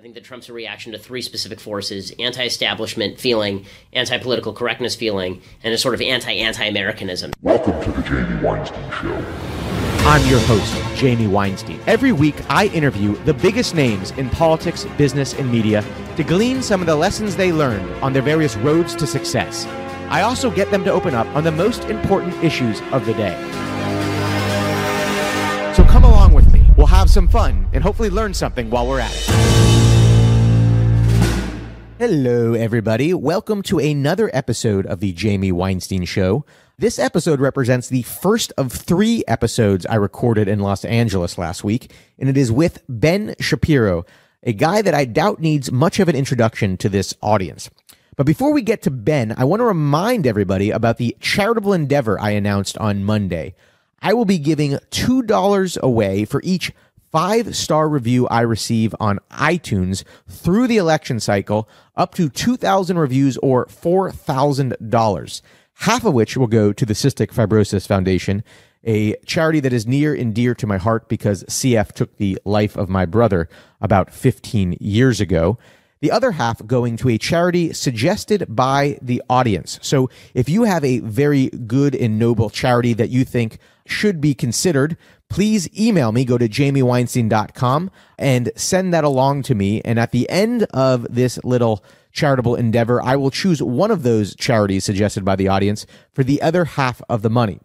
think that Trump's a reaction to three specific forces: anti-establishment feeling, anti-political correctness feeling, and a sort of anti-Americanism. Welcome to the Jamie Weinstein Show. I'm your host, Jamie Weinstein. Every week, I interview the biggest names in politics, business, and media to glean some of the lessons they learned on their various roads to success. I also get them to open up on the most important issues of the day. So come along with me. We'll have some fun and hopefully learn something while we're at it. Hello, everybody. Welcome to another episode of the Jamie Weinstein Show. This episode represents the first of 3 episodes I recorded in Los Angeles last week, and it is with Ben Shapiro, a guy that I doubt needs much of an introduction to this audience. But before we get to Ben, I want to remind everybody about the charitable endeavor I announced on Monday. I will be giving $2 away for each 5-star review I receive on iTunes through the election cycle, up to 2,000 reviews or $4,000, half of which will go to the Cystic Fibrosis Foundation, a charity that is near and dear to my heart because CF took the life of my brother about 15 years ago. The other half going to a charity suggested by the audience. So if you have a very good and noble charity that you think should be considered, please email me. Go to jamieweinstein.com and send that along to me. And at the end of this little charitable endeavor, I will choose one of those charities suggested by the audience for the other half of the money.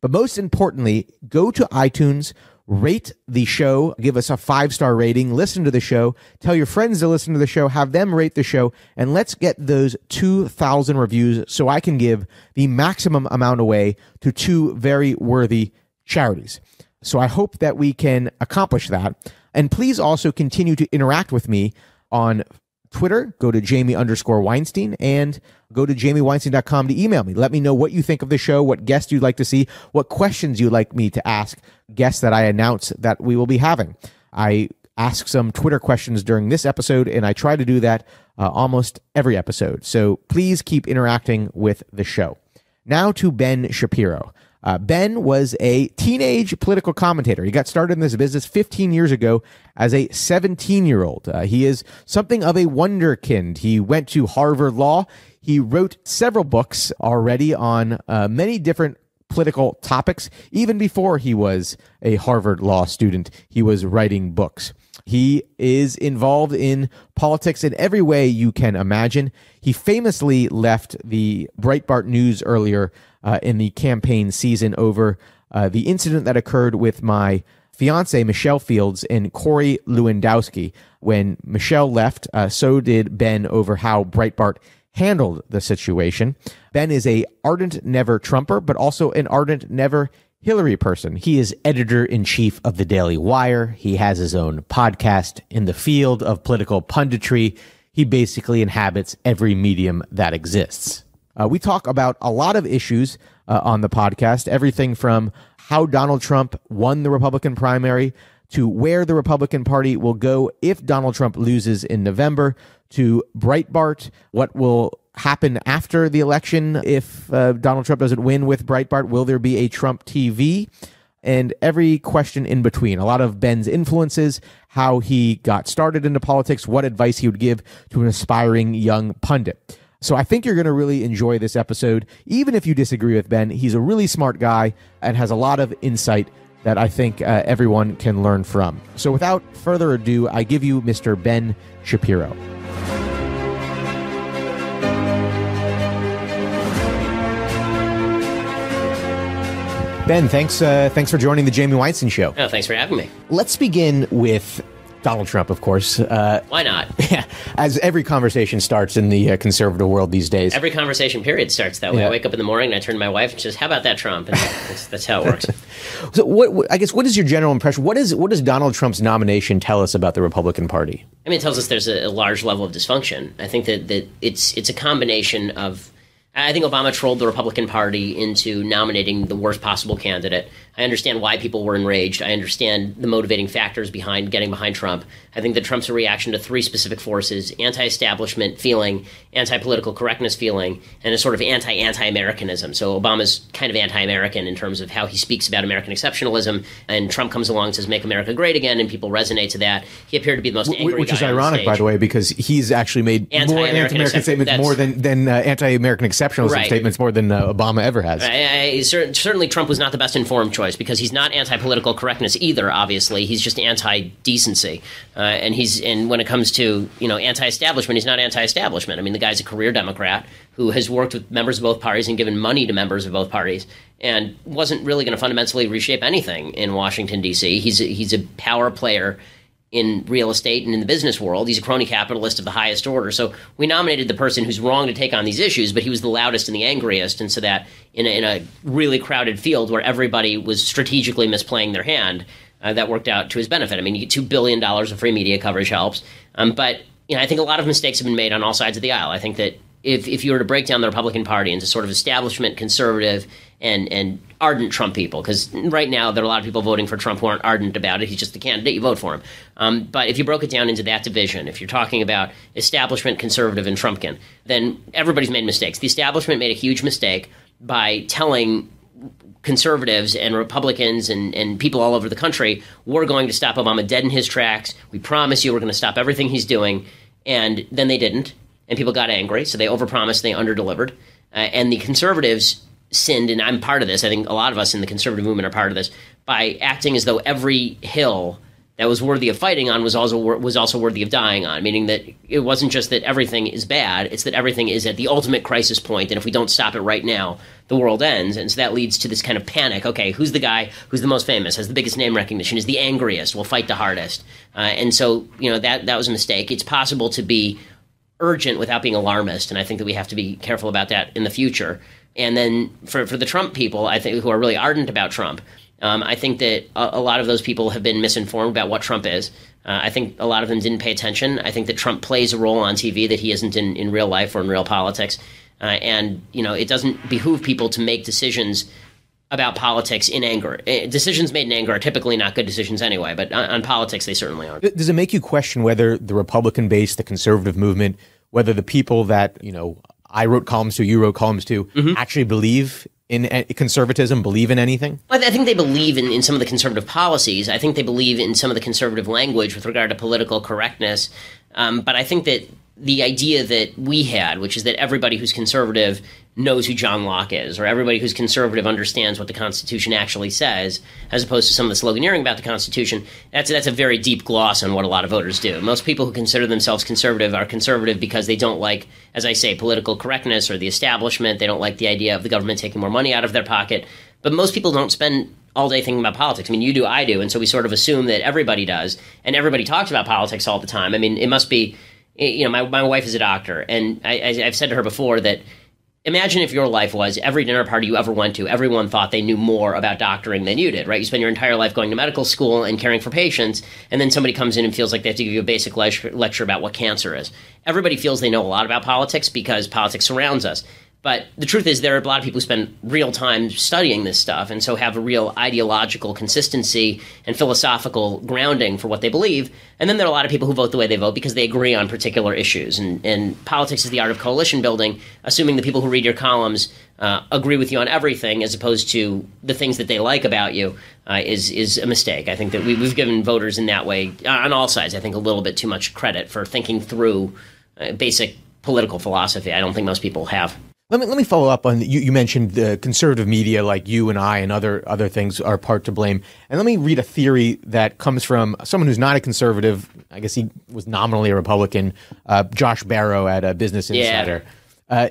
But most importantly, go to iTunes, rate the show, give us a 5-star rating, listen to the show, tell your friends to listen to the show, have them rate the show, and let's get those 2,000 reviews so I can give the maximum amount away to 2 very worthy charities. So I hope that we can accomplish that. And please also continue to interact with me on Twitter. Go to Jamie_Weinstein and go to JamieWeinstein.com to email me. Let me know what you think of the show, what guests you'd like to see, what questions you'd like me to ask guests that I announce that we will be having. I ask some Twitter questions during this episode, and I try to do that almost every episode. So please keep interacting with the show. Now to Ben Shapiro. Ben was a teenage political commentator. He got started in this business 15 years ago as a 17-year-old. He is something of a wonderkind. He went to Harvard Law. He wrote several books already on many different political topics. Even before he was a Harvard Law student, he was writing books. He is involved in politics in every way you can imagine. He famously left the Breitbart News earlier in the campaign season over the incident that occurred with my fiance, Michelle Fields, and Corey Lewandowski. When Michelle left, so did Ben over how Breitbart handled the situation. Ben is a ardent never Trumper, but also an ardent never Hillary person. He is editor-in-chief of the Daily Wire. He has his own podcast in the field of political punditry. He basically inhabits every medium that exists. We talk about a lot of issues on the podcast, everything from how Donald Trump won the Republican primary to where the Republican Party will go if Donald Trump loses in November, to Breitbart, what will happen after the election if Donald Trump doesn't win with Breitbart. Will there be a Trump TV? And every question in between. A lot of Ben's influences, how he got started into politics, what advice he would give to an aspiring young pundit. So I think you're going to really enjoy this episode. Even if you disagree with Ben, he's a really smart guy and has a lot of insight that I think everyone can learn from. So without further ado, I give you Mr. Ben Shapiro. Ben, thanks for joining the Jamie Weinstein Show. Oh, thanks for having me. Let's begin with Donald Trump, of course. Why not? Yeah, as every conversation starts in the conservative world these days. Every conversation period starts that way. Yeah. I wake up in the morning and I turn to my wife and she says, "How about that Trump?" And that's how it works. So, what is your general impression? What does Donald Trump's nomination tell us about the Republican Party? I mean, it tells us there's a large level of dysfunction. I think that it's a combination of I think Obama trolled the Republican Party into nominating the worst possible candidate. I understand why people were enraged. I understand the motivating factors behind getting behind Trump. I think that Trump's a reaction to three specific forces: anti-establishment feeling, anti-political correctness feeling, and a sort of anti-Americanism. So Obama's kind of anti-American in terms of how he speaks about American exceptionalism, and Trump comes along and says, make America great again, and people resonate to that. He appeared to be the most angry Which guy is ironic, by the way, because he's actually made more anti-American statements more than anti-American exceptionalism statements more than Obama ever has. Certainly Trump was not the best informed choice, because he's not anti-political correctness either, obviously. He's just anti-decency. And when it comes to, anti-establishment, he's not anti-establishment. I mean, the guy's a career Democrat who has worked with members of both parties and given money to members of both parties, and wasn't really going to fundamentally reshape anything in Washington, D.C. He's a power player in real estate and in the business world. He's a crony capitalist of the highest order. So we nominated the person who's wrong to take on these issues, but he was the loudest and the angriest. And so that in a really crowded field where everybody was strategically misplaying their hand, that worked out to his benefit. I mean, you get $2 billion of free media coverage helps. But I think a lot of mistakes have been made on all sides of the aisle. I think that if you were to break down the Republican Party into sort of establishment, conservative, and ardent Trump people, because right now there are a lot of people voting for Trump who aren't ardent about it. He's just the candidate. You vote for him. But if you broke it down into that division, if you're talking about establishment, conservative, and Trumpkin, then everybody's made mistakes. The establishment made a huge mistake by telling conservatives and Republicans and people all over the country, we're going to stop Obama dead in his tracks. We promise you we're going to stop everything he's doing. And then they didn't. And people got angry, so they overpromised, they underdelivered. And the conservatives sinned, and I'm part of this. I think a lot of us in the conservative movement are part of this, by acting as though every hill that was worthy of fighting on was also worthy of dying on, meaning that it wasn't just that everything is bad, it's that everything is at the ultimate crisis point, and if we don't stop it right now, the world ends. And so that leads to this kind of panic. Okay, who's the guy who's the most famous, has the biggest name recognition, is the angriest, will fight the hardest. And so, that was a mistake. It's possible to be urgent without being alarmist, and I think that we have to be careful about that in the future. And then for the Trump people, I think, who are really ardent about Trump, I think that a lot of those people have been misinformed about what Trump is. I think a lot of them didn't pay attention. I think that Trump plays a role on TV that he isn't in real life or in real politics. And it doesn't behoove people to make decisions about politics in anger. Decisions made in anger are typically not good decisions anyway, but on politics, they certainly aren't. Does it make you question whether the Republican base, the conservative movement, whether the people that, I wrote columns to, you wrote columns to, actually believe in conservatism, believe in anything? Well, I think they believe in some of the conservative policies. I think they believe in some of the conservative language with regard to political correctness. But I think that the idea that we had, which is that everybody who's conservative knows who John Locke is, or everybody who's conservative understands what the Constitution actually says, as opposed to some of the sloganeering about the Constitution, that's a very deep gloss on what a lot of voters do. Most people who consider themselves conservative are conservative because they don't like, as I say, political correctness or the establishment. They don't like the idea of the government taking more money out of their pocket. But most people don't spend all day thinking about politics. I mean, you do, I do, and so we sort of assume that everybody does, and everybody talks about politics all the time. I mean, it must be, my wife is a doctor, and I've said to her before that imagine if your life was every dinner party you ever went to, everyone thought they knew more about doctoring than you did, right? You spend your entire life going to medical school and caring for patients, and then somebody comes in and feels like they have to give you a basic lecture about what cancer is. Everybody feels they know a lot about politics because politics surrounds us. But the truth is there are a lot of people who spend real time studying this stuff and so have a real ideological consistency and philosophical grounding for what they believe. And then there are a lot of people who vote the way they vote because they agree on particular issues. And politics is the art of coalition building, assuming the people who read your columns agree with you on everything as opposed to the things that they like about you is a mistake. I think that we've given voters in that way, on all sides, I think a little bit too much credit for thinking through basic political philosophy. I don't think most people have. Let me follow up on you mentioned the conservative media like you and I and other things are part to blame. And let me read a theory that comes from someone who's not a conservative. I guess he was nominally a Republican, Josh Barrow at Business Insider.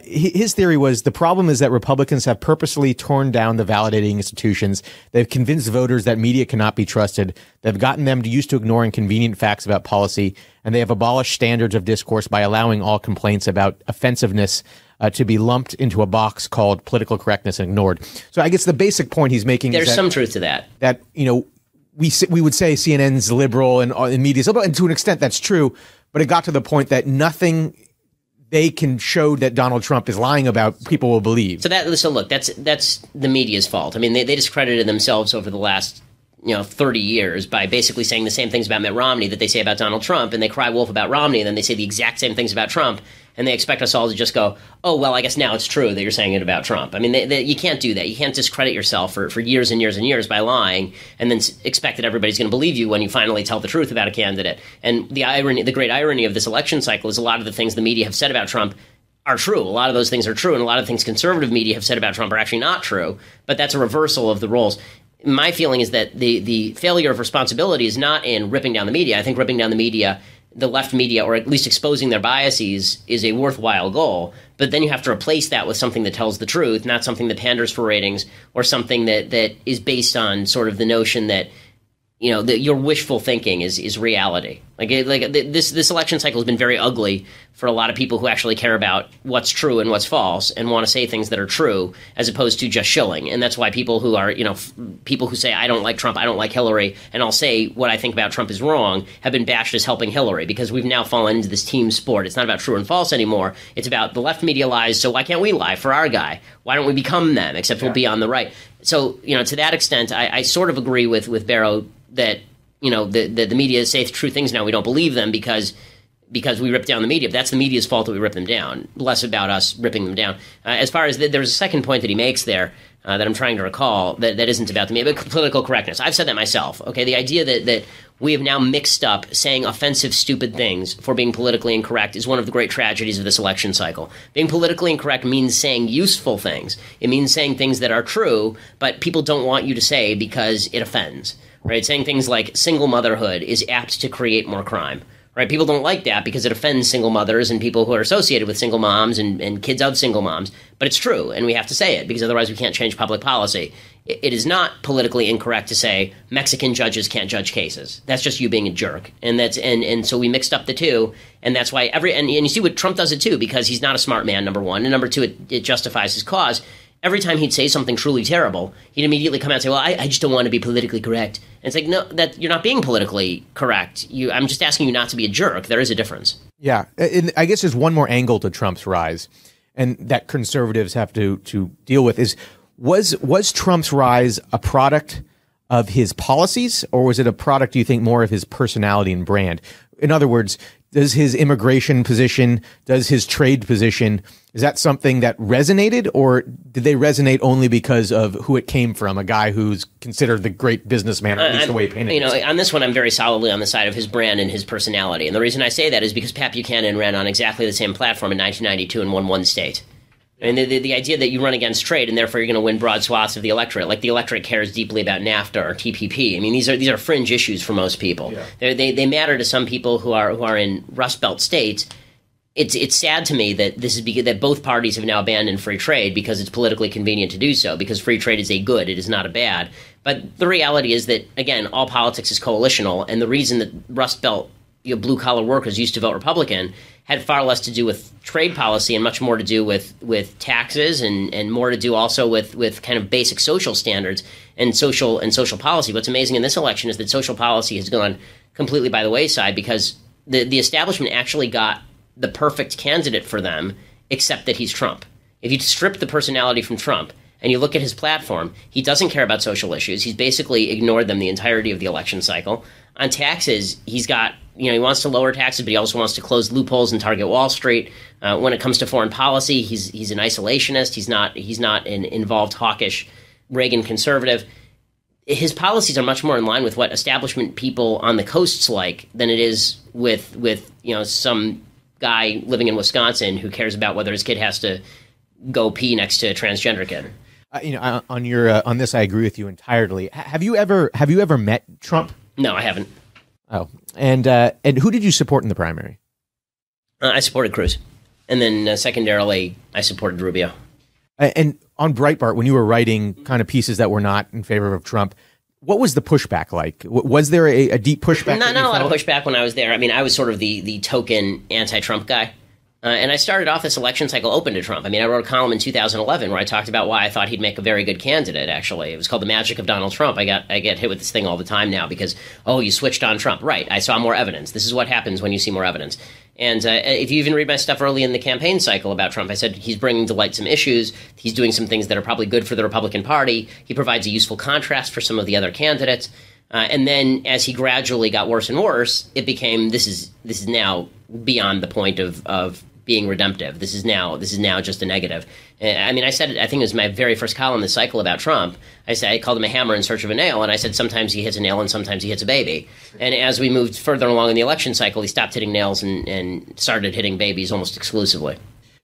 His theory was the problem is that Republicans have purposely torn down the validating institutions. They've convinced voters that media cannot be trusted. They've gotten them used to ignoring convenient facts about policy. And they have abolished standards of discourse by allowing all complaints about offensiveness to be lumped into a box called political correctness and ignored. So I guess the basic point he's making is that some truth to that. That, we would say CNN's liberal and media's liberal, and to an extent that's true, but it got to the point that nothing they can show that Donald Trump is lying about, people will believe. So look, that's the media's fault. I mean, they discredited themselves over the last 30 years by basically saying the same things about Mitt Romney that they say about Donald Trump, and they cry wolf about Romney, and then they say the exact same things about Trump, and they expect us all to just go, oh, well, I guess now it's true that you're saying it about Trump. I mean, you can't do that. You can't discredit yourself for years and years and years by lying and then expect that everybody's going to believe you when you finally tell the truth about a candidate. And the great irony of this election cycle is a lot of the things the media have said about Trump are true. A lot of those things are true, and a lot of things conservative media have said about Trump are actually not true, but that's a reversal of the roles. My feeling is that the failure of responsibility is not in ripping down the media. I think ripping down the media, the left media, or at least exposing their biases, is a worthwhile goal. But then you have to replace that with something that tells the truth, not something that panders for ratings or something that is based on sort of the notion that your wishful thinking is reality. This election cycle has been very ugly for a lot of people who actually care about what's true and what's false and want to say things that are true as opposed to just shilling. And that's why people who are, people who say, I don't like Trump, I don't like Hillary, and I'll say what I think about Trump is wrong, have been bashed as helping Hillary, because we've now fallen into this team sport. It's not about true and false anymore. It's about the left media lies, so why can't we lie for our guy? Why don't we become them, except we'll be on the right? So, to that extent, I sort of agree with Barrow that the media say true things now. We don't believe them because we rip down the media. But that's the media's fault that we rip them down. Less about us ripping them down. As far as there's a second point that he makes there that I'm trying to recall that isn't about the media, but political correctness. I've said that myself. Okay, the idea that we have now mixed up saying offensive, stupid things for being politically incorrect is one of the great tragedies of this election cycle. Being politically incorrect means saying useful things. It means saying things that are true, but people don't want you to say because it offends. Right, saying things like single motherhood is apt to create more crime. Right, people don't like that because it offends single mothers and people who are associated with single moms and kids of single moms. But it's true, and we have to say it because otherwise we can't change public policy. It is not politically incorrect to say Mexican judges can't judge cases. That's just you being a jerk, and so we mixed up the two, and that's why and you see what Trump does it too, because he's not a smart man. Number one, and number two, it justifies his cause. Every time he'd say something truly terrible, he'd immediately come out and say, well, I just don't want to be politically correct. And it's like, no, that you're not being politically correct. I'm just asking you not to be a jerk. There is a difference. Yeah. And I guess there's one more angle to Trump's rise, and that conservatives have to deal with is, was Trump's rise a product of his policies, or was it a product, do you think, more of his personality and brand? In other words, does his immigration position, does his trade position, is that something that resonated, or did they resonate only because of who it came from, a guy who's considered the great businessman, or at least the way he painted himself? On this one, I'm very solidly on the side of his brand and his personality. And the reason I say that is because Pat Buchanan ran on exactly the same platform in 1992 and won one state. I mean, the idea that you run against trade and therefore you're going to win broad swaths of the electorate, like the electorate cares deeply about NAFTA or TPP. I mean, these are fringe issues for most people. Yeah. They matter to some people who are in Rust Belt states. It's sad to me that this is that both parties have now abandoned free trade because it's politically convenient to do so, because free trade is a good, it is not a bad. But the reality is that, again, all politics is coalitional, and the reason that Rust Belt blue-collar workers used to vote Republican had far less to do with trade policy and much more to do with taxes and more to do also with kind of basic social standards and social policy. What's amazing in this election is that social policy has gone completely by the wayside because the establishment actually got the perfect candidate for them, except that he's Trump. If you strip the personality from Trump and you look at his platform, he doesn't care about social issues. He's basically ignored them the entirety of the election cycle. On taxes, he's got, he wants to lower taxes, but he also wants to close loopholes and target Wall Street. When it comes to foreign policy, he's an isolationist. He's not an involved, hawkish Reagan conservative. His policies are much more in line with what establishment people on the coasts like than it is with some guy living in Wisconsin who cares about whether his kid has to go pee next to a transgender kid. On this, I agree with you entirely. Have you ever met Trump? No, I haven't. Oh, and who did you support in the primary? I supported Cruz, and then secondarily, I supported Rubio. And on Breitbart, when you were writing kind of pieces that were not in favor of Trump, what was the pushback like? Was there a deep pushback? Not a lot of pushback when I was there. I mean, I was sort of the token anti-Trump guy. And I started off this election cycle open to Trump. I mean, I wrote a column in 2011 where I talked about why I thought he'd make a very good candidate, actually. It was called The Magic of Donald Trump. I get hit with this thing all the time now because, oh, you switched on Trump. Right, I saw more evidence. This is what happens when you see more evidence. And if you even read my stuff early in the campaign cycle about Trump, I said he's bringing to light some issues. He's doing some things that are probably good for the Republican Party. He provides a useful contrast for some of the other candidates. And then as he gradually got worse and worse, it became this is now beyond the point of being redemptive. This is now just a negative. I mean, I said it, I think it was my very first column this cycle about Trump. I called him a hammer in search of a nail, and I said sometimes he hits a nail and sometimes he hits a baby. And as we moved further along in the election cycle, he stopped hitting nails and started hitting babies almost exclusively.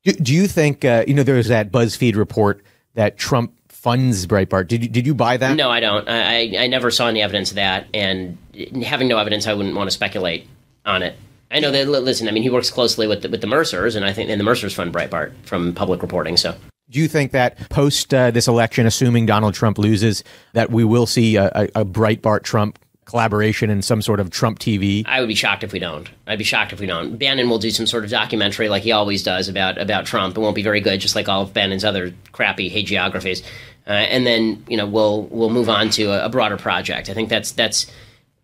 Do you think, there was that BuzzFeed report that Trump funds Breitbart. Did you buy that? No, I don't. I never saw any evidence of that, and having no evidence, I wouldn't want to speculate on it. I know that. Listen, I mean, he works closely with the Mercers, and I think the Mercers fund Breitbart from public reporting. So, do you think that post this election, assuming Donald Trump loses, that we will see a Breitbart Trump collaboration in some sort of Trump TV? I would be shocked if we don't. I'd be shocked if we don't. Bannon will do some sort of documentary like he always does about Trump. It won't be very good, just like all of Bannon's other crappy hagiographies. And then we'll move on to a broader project. I think that's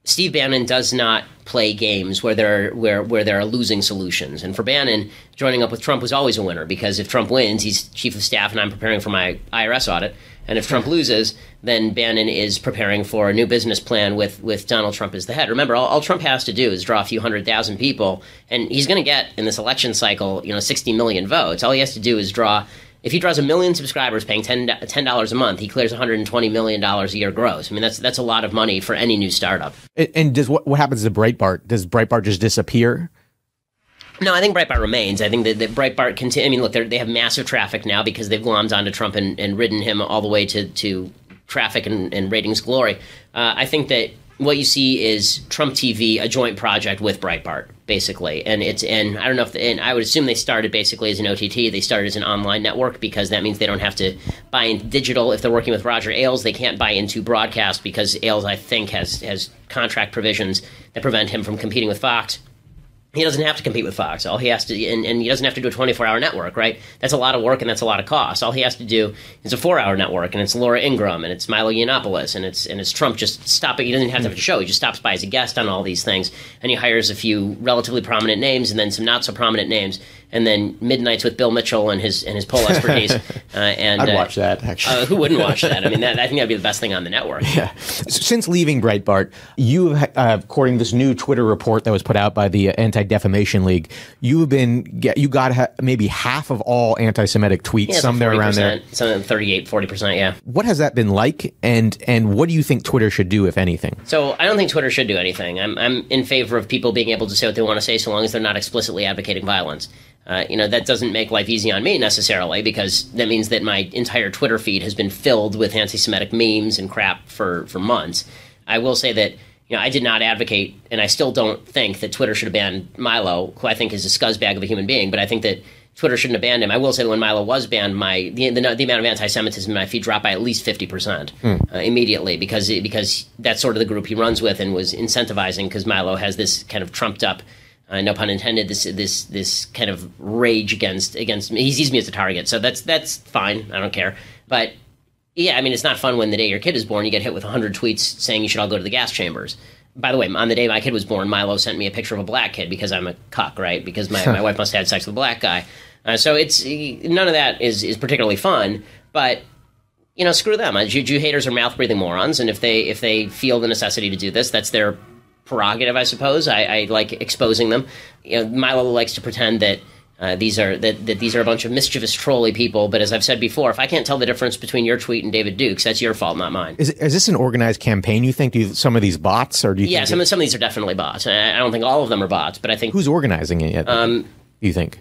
Steve Bannon does not play games where there are losing solutions. And for Bannon, joining up with Trump was always a winner, because if Trump wins, he's chief of staff and I'm preparing for my IRS audit. And if Trump loses, then Bannon is preparing for a new business plan with Donald Trump as the head. Remember, all Trump has to do is draw a few 100,000 people, and he's going to get, in this election cycle, 60 million votes. All he has to do is draw. If he draws 1 million subscribers paying $10 a month, he clears $120 million a year gross. I mean, that's a lot of money for any new startup. And does what happens to Breitbart? Does Breitbart just disappear? No, I think Breitbart remains. I think that Breitbart continue. I mean, look, they have massive traffic now because they've glommed onto Trump and ridden him all the way to traffic and ratings glory. I think that what you see is Trump TV, a joint project with Breitbart, basically. And I don't know and I would assume they started basically as an OTT. They started as an online network because that means they don't have to buy into digital. If they're working with Roger Ailes, they can't buy into broadcast because Ailes, I think, has contract provisions that prevent him from competing with Fox. He doesn't have to compete with Fox. All he has to, and he doesn't have to do a 24-hour network, right? That's a lot of work and that's a lot of cost. All he has to do is a 4-hour network, and it's Laura Ingraham, and it's Milo Yiannopoulos, and it's Trump just stopping. He doesn't have to have a show. He just stops by as a guest on all these things, and he hires a few relatively prominent names and then some not so prominent names, and then midnights with Bill Mitchell and his poll expertise. I'd watch that, actually. Who wouldn't watch that? I mean, I think that'd be the best thing on the network. Yeah. Since leaving Breitbart, you, according to this new Twitter report that was put out by the Anti-Defamation League, you got maybe half of all anti-Semitic tweets, somewhere around there. Something 38, 40%, yeah. What has that been like, and what do you think Twitter should do, if anything? So I don't think Twitter should do anything. I'm in favor of people being able to say what they want to say so long as they're not explicitly advocating violence. That doesn't make life easy on me necessarily, because that means that my entire Twitter feed has been filled with anti-Semitic memes and crap for months. I will say that I did not advocate, and I still don't think that Twitter should have banned Milo, who I think is a scuzzbag of a human being, but I think that Twitter shouldn't have banned him. I will say that when Milo was banned, the amount of anti-Semitism in my feed dropped by at least 50% immediately, because that's sort of the group he runs with and was incentivizing, because Milo has this kind of trumped up, no pun intended, this kind of rage against me. He sees me as a target, so that's fine. I don't care. But yeah, I mean, it's not fun when the day your kid is born, you get hit with 100 tweets saying you should all go to the gas chambers. By the way, on the day my kid was born, Milo sent me a picture of a black kid because I'm a cuck, right? Because my wife must have had sex with a black guy. So it's none of that is particularly fun. But screw them. Jew haters are mouth breathing morons, and if they feel the necessity to do this, that's their prerogative, I suppose. I like exposing them. Milo likes to pretend that these are a bunch of mischievous, trolly people. But as I've said before, if I can't tell the difference between your tweet and David Duke's, that's your fault, not mine. Is this an organized campaign, you think? Some of these bots? Or do you think some of these are definitely bots. I don't think all of them are bots, but I think... Who's organizing it yet, you think?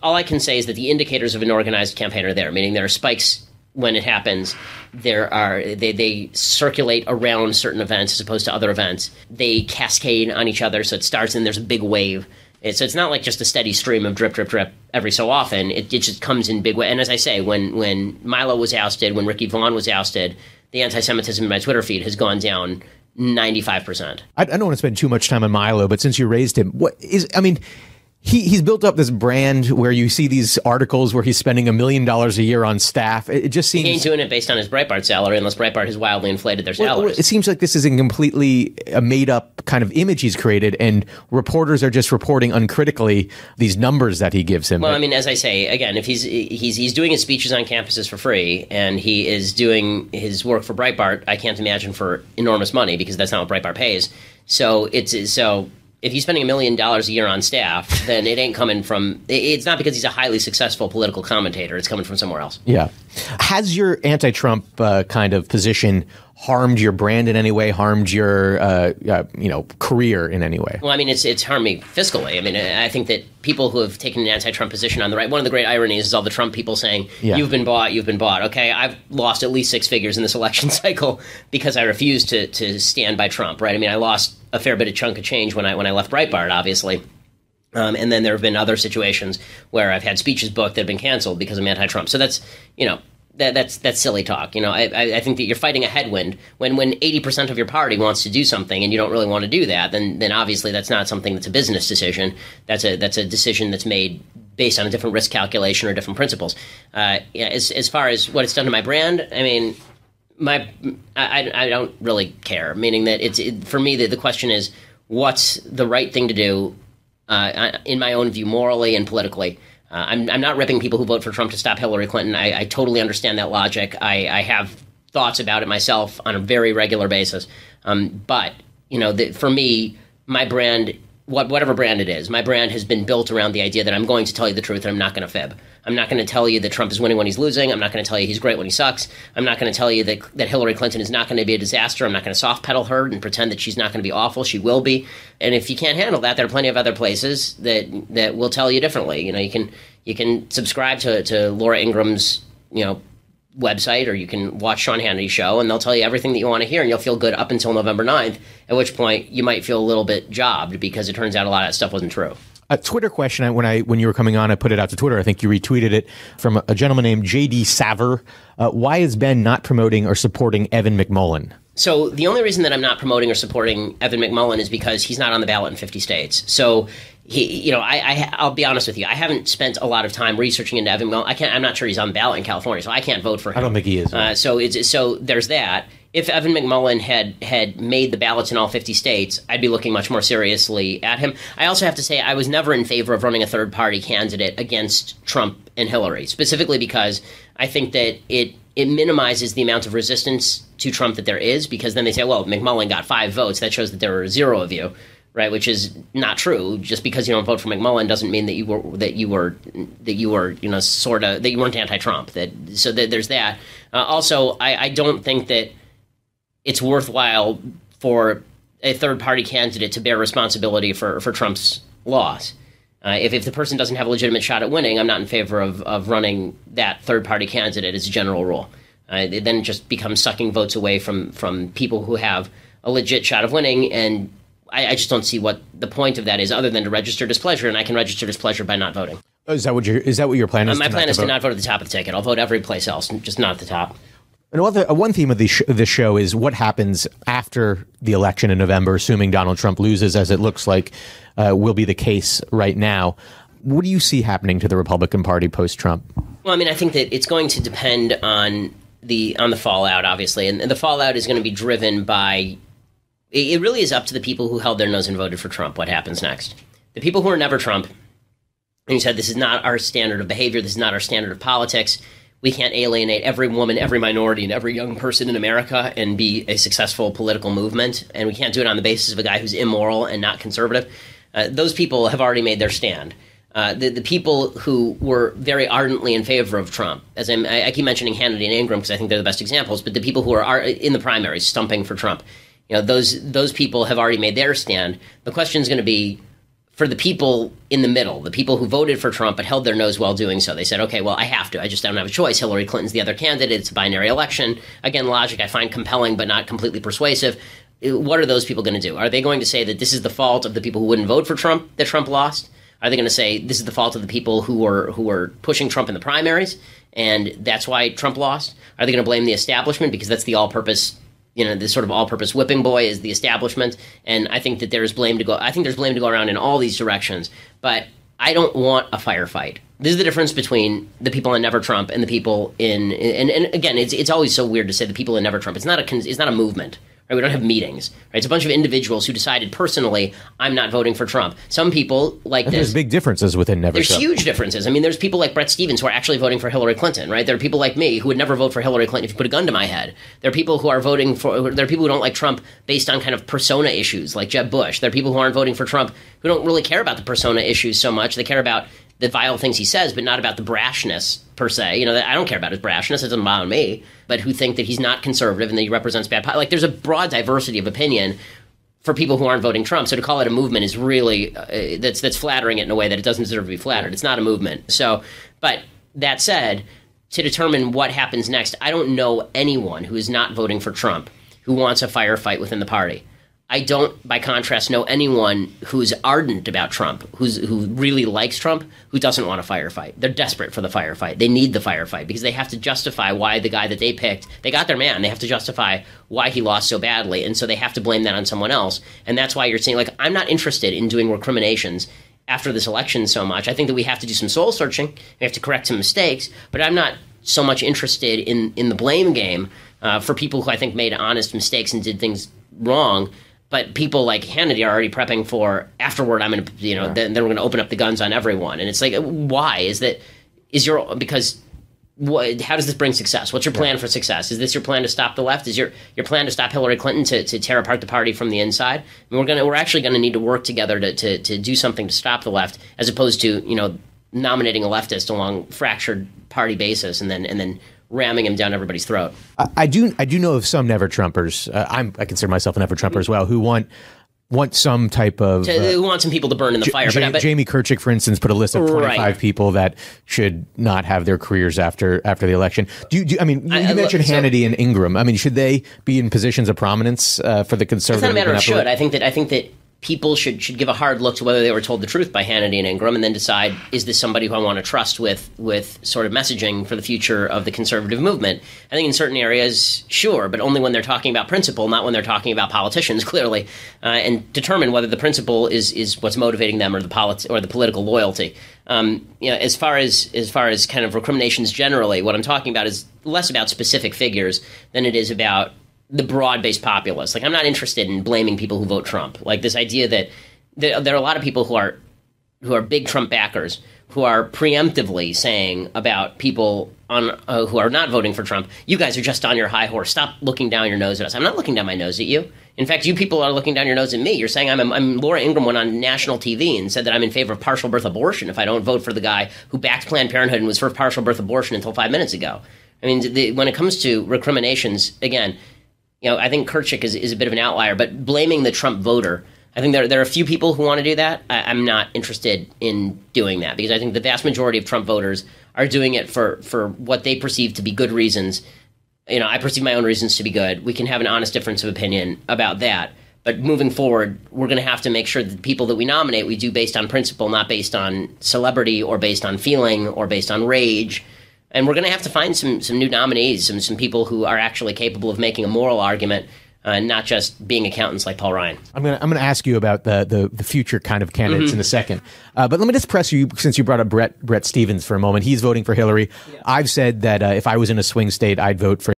All I can say is that the indicators of an organized campaign are there, meaning there are spikes when it happens. They circulate around certain events as opposed to other events. They cascade on each other, so it starts and there's a big wave. So it's not like just a steady stream of drip, drip, drip every so often. It just comes in big way. And as I say, when Milo was ousted, when Ricky Vaughn was ousted, the anti-Semitism in my Twitter feed has gone down 95%. I don't want to spend too much time on Milo, but since you raised him, He's built up this brand where you see these articles where he's spending $1 million a year on staff. It just seems... He ain't doing it based on his Breitbart salary unless Breitbart has wildly inflated their salaries. It seems like this is a completely made-up kind of image he's created, and reporters are just reporting uncritically these numbers that he gives him. Well, I mean, as I say, again, if he's doing his speeches on campuses for free, and he is doing his work for Breitbart, I can't imagine for enormous money, because that's not what Breitbart pays. So if he's spending $1 million a year on staff, then it ain't coming from... It's not because he's a highly successful political commentator. It's coming from somewhere else. Yeah. Has your anti-Trump kind of position harmed your brand in any way, harmed your career in any way? Well, I mean, it's harmed me fiscally. I mean, I think that people who have taken an anti-Trump position on the right... One of the great ironies is all the Trump people saying, you've been bought, you've been bought. Okay, I've lost at least 6 figures in this election cycle because I refused to stand by Trump, right? I mean, I lost a fair bit of chunk of change when I left Breitbart, obviously. And then there have been other situations where I've had speeches booked that have been canceled because I'm anti-Trump. So that's, that's silly talk. I think that you're fighting a headwind when 80% of your party wants to do something and you don't really want to do that. Then obviously that's not something that's a business decision. That's a decision that's made based on a different risk calculation or different principles. As far as what it's done to my brand, I mean, I don't really care. Meaning that for me the question is, what's the right thing to do in my own view, morally and politically. I'm not ripping people who vote for Trump to stop Hillary Clinton. I totally understand that logic. I have thoughts about it myself on a very regular basis. But for me, my brand, whatever brand it is, my brand has been built around the idea that I'm going to tell you the truth and I'm not going to fib. I'm not going to tell you that Trump is winning when he's losing. I'm not going to tell you he's great when he sucks. I'm not going to tell you that Hillary Clinton is not going to be a disaster. I'm not going to soft pedal her and pretend that she's not going to be awful. She will be. And if you can't handle that, there are plenty of other places that will tell you differently. You can subscribe to Laura Ingram's website, or you can watch Sean Hannity's show, and they'll tell you everything that you want to hear, and you'll feel good up until November 9th, at which point you might feel a little bit jobbed because it turns out a lot of that stuff wasn't true. A Twitter question, when you were coming on, I put it out to Twitter. I think you retweeted it from a gentleman named J.D. Saver. Why is Ben not promoting or supporting Evan McMullin? So the only reason that I'm not promoting or supporting Evan McMullin is because he's not on the ballot in 50 states. So I'll be honest with you. I haven't spent a lot of time researching into Evan McMullin. I'm not sure he's on the ballot in California, so I can't vote for him. I don't think he is. So there's that. If Evan McMullin had made the ballots in all 50 states, I'd be looking much more seriously at him. I also have to say I was never in favor of running a third-party candidate against Trump and Hillary, specifically because I think that it minimizes the amount of resistance to Trump that there is, because then they say, well, McMullin got 5 votes. That shows that there were 0 of you, right? Which is not true. Just because you don't vote for McMullin doesn't mean that you weren't anti-Trump. So there's that. Also, I don't think that it's worthwhile for a third-party candidate to bear responsibility for Trump's loss. If the person doesn't have a legitimate shot at winning, I'm not in favor of running that third-party candidate as a general rule. It then just becomes sucking votes away from people who have a legit shot of winning, and I just don't see what the point of that is, other than to register displeasure, and I can register displeasure by not voting. Oh, is that what your plan is? My plan is to not vote at the top of the ticket. I'll vote every place else, just not at the top. And one theme of this show is what happens after the election in November, assuming Donald Trump loses, as it looks like will be the case right now. What do you see happening to the Republican Party post-Trump? Well, I mean, I think that it's going to depend on the fallout, obviously, and the fallout is going to be driven by. It really is up to the people who held their nose and voted for Trump what happens next. The people who are never Trump, and you said this is not our standard of behavior, this is not our standard of politics. We can't alienate every woman, every minority, and every young person in America and be a successful political movement. And we can't do it on the basis of a guy who's immoral and not conservative. Those people have already made their stand. The people who were very ardently in favor of Trump, as I keep mentioning Hannity and Ingram because I think they're the best examples, but the people who are in the primaries stumping for Trump, those people have already made their stand. The question is going to be, for the people in the middle, the people who voted for Trump but held their nose while doing so, they said, okay, well, I have to. I just don't have a choice. Hillary Clinton's the other candidate. It's a binary election. Again, logic I find compelling but not completely persuasive. What are those people going to do? Are they going to say that this is the fault of the people who wouldn't vote for Trump, that Trump lost? Are they going to say this is the fault of the people who were pushing Trump in the primaries, and that's why Trump lost? Are they going to blame the establishment because that's the all-purpose this sort of all-purpose whipping boy is the establishment, and I think that there's blame to go. I think there's blame to go around in all these directions. But I don't want a firefight. This is the difference between the people in Never Trump and the people in and again, it's always so weird to say the people in Never Trump. It's not a movement. Right? We don't have meetings. Right? It's a bunch of individuals who decided personally, I'm not voting for Trump. Some people like this. There's big differences within Never Trump. There's huge differences. I mean, there's people like Brett Stevens who are actually voting for Hillary Clinton. Right? There are people like me who would never vote for Hillary Clinton if you put a gun to my head. There are people who are voting for. There are people who don't like Trump based on kind of persona issues, like Jeb Bush. There are people who aren't voting for Trump who don't really care about the persona issues so much. They care about the vile things he says, but not about the brashness per se. You know, I don't care about his brashness. It doesn't bother me. But who think that he's not conservative and that he represents bad like there's a broad diversity of opinion for people who aren't voting Trump. So to call it a movement is really that's flattering it in a way that it doesn't deserve to be flattered. It's not a movement. So, but that said, to determine what happens next, I don't know anyone who is not voting for Trump who wants a firefight within the party. I don't, by contrast, know anyone who's ardent about Trump, who really likes Trump, who doesn't want a firefight. They're desperate for the firefight. They need the firefight because they have to justify why the guy that they picked, they got their man. They have to justify why he lost so badly, and so they have to blame that on someone else. And that's why you're saying, like, I'm not interested in doing recriminations after this election so much. I think that we have to do some soul searching. We have to correct some mistakes, but I'm not so much interested in the blame game for people who I think made honest mistakes and did things wrong. But people like Hannity are already prepping for afterward. I'm going to, then we're going to open up the guns on everyone. And it's like, why how does this bring success? What's your plan for success? Is this your plan to stop the left? Is your plan to stop Hillary Clinton to tear apart the party from the inside? I mean, we're actually going to need to work together to do something to stop the left, as opposed to, nominating a leftist along fractured party basis and then ramming him down everybody's throat. I do know of some Never Trumpers. I consider myself a Never Trumper as well, who want some type of who want some people to burn in the fire. But Jamie Kirchick, for instance, put a list of 25 people that should not have their careers after the election. You mentioned Hannity and Ingram. I mean, should they be in positions of prominence for the conservative? It's not a matter of should. I think that people should give a hard look to whether they were told the truth by Hannity and Ingram, and then decide, is this somebody who I want to trust with sort of messaging for the future of the conservative movement? I think in certain areas, sure, but only when they're talking about principle, not when they're talking about politicians, clearly, and determine whether the principle is what's motivating them or the political loyalty. As far as kind of recriminations generally, what I'm talking about is less about specific figures than it is about the broad-based populace. Like, I'm not interested in blaming people who vote Trump. Like, this idea that there are a lot of people who are big Trump backers who are preemptively saying about people who are not voting for Trump, you guys are just on your high horse. Stop looking down your nose at us. I'm not looking down my nose at you. In fact, you people are looking down your nose at me. You're saying I'm Laura Ingraham went on national TV and said that I'm in favor of partial birth abortion if I don't vote for the guy who backed Planned Parenthood and was for partial birth abortion until 5 minutes ago. I mean, when it comes to recriminations, again, I think Kirchick is a bit of an outlier, but blaming the Trump voter, I think there are a few people who want to do that. I'm not interested in doing that because I think the vast majority of Trump voters are doing it for what they perceive to be good reasons. I perceive my own reasons to be good. We can have an honest difference of opinion about that. But moving forward, we're going to have to make sure that the people that we nominate, we do based on principle, not based on celebrity or based on feeling or based on rage. And we're going to have to find some new nominees, some people who are actually capable of making a moral argument, not just being accountants like Paul Ryan. I'm going to ask you about the future kind of candidates in a second. But let me just press you, since you brought up Brett Stevens for a moment. He's voting for Hillary. Yeah. I've said that if I was in a swing state, I'd vote for